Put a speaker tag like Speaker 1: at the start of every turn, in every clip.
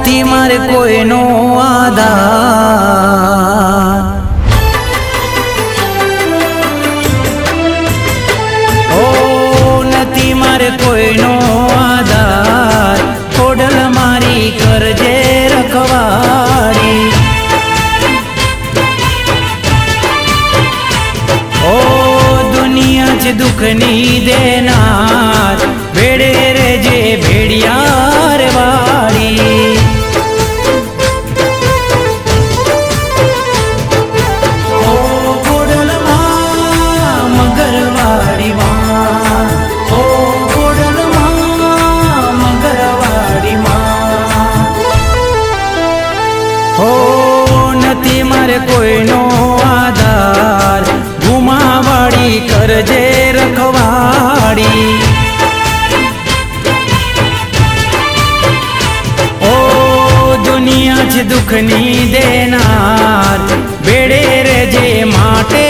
Speaker 1: નથી મારે કોઈનો આધાર, ઓ નથી મારે કોઈનો આધાર, ખોડલ મારી કરજે રખવાડી, ઓ દુનિયા છે દુઃખની દેનાર, ભેડે રેજે ભેડિયાર વાળી, ઓ ખોડલમાં મગરવાડીમાં, ઓ ખોડલમાં મગરવાડીમાં, હો નથી મારે કોઈનો આધાર, ગુમાવાડી કરજે રખવાડી, દુનિયા છે દુઃખની દેનાર, બેડે રેજે માટે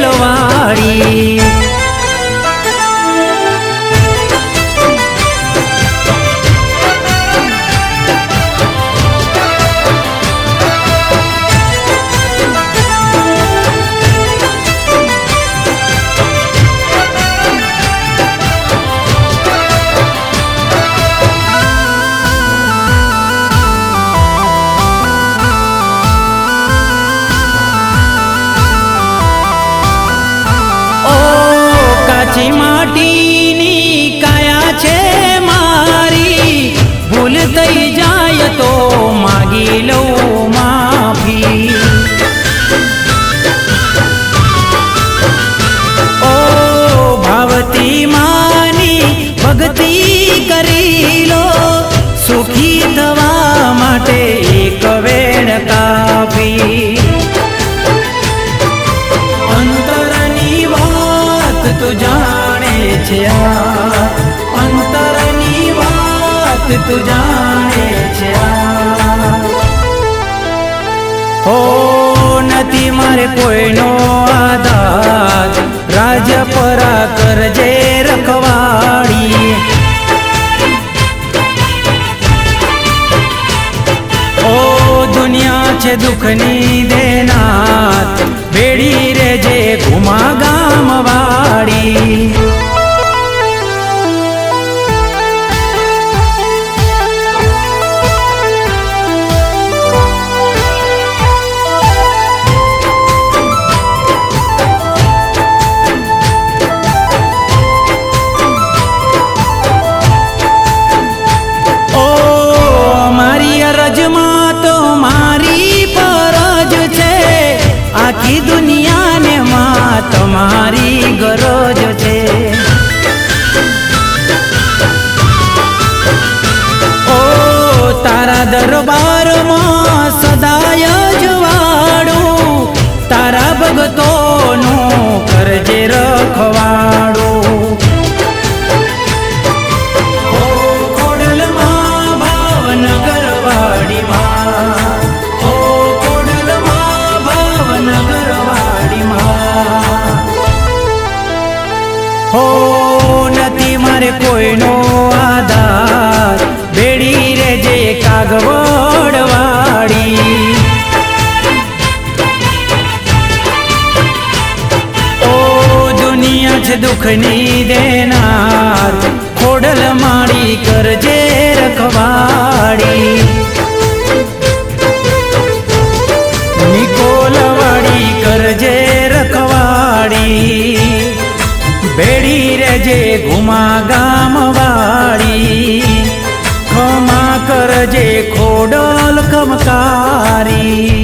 Speaker 1: લવાડી, માટીની કાયા છે મારી, ભૂલ થઈ જાય તો માગી લઉં માફી, ઓ ભાવતી માની ભક્તિ કરી લો, સુખી થવા માટે એક વેણ કાપી, અંતરની વાત તું જાણે છે, અંતરની વાત તું જાણે છે, હો નથી મારે કોઈનો આધાર, રાજ્ય પરા કરજે રખવાડી, ઓ દુનિયા છે દુઃખની દેનાર, ભેડી રેજે ઘુમા ગામ વાડી, ઓ મારી અરજમાં તો મારી ફરજ છે, આખી દુનિયાને માં તમારી ગરજ છે, ઓ તારા દરબારમાં સદાય જવાડું, તારા ભગતોનું કરજે રખવાડું, ઓ ખોડલમાં ભાવનગર વાડીમાં, ઓ ખોડલમાં ભાવનગર વાડીમાં, હો નથી મારે કોઈનો આધાર, ભેડી રેજે કાગવડ વાડી, ઓ દુનિયા છે દુઃખની દેનાર, ખોડલ માડી કરજે રખવાડી, નિકોલવાડી કરજે રખવાડી, ભેડી રેજે ઘુમા ગામ વાળી, ખમા કરજે ખોડલ ખમકારી,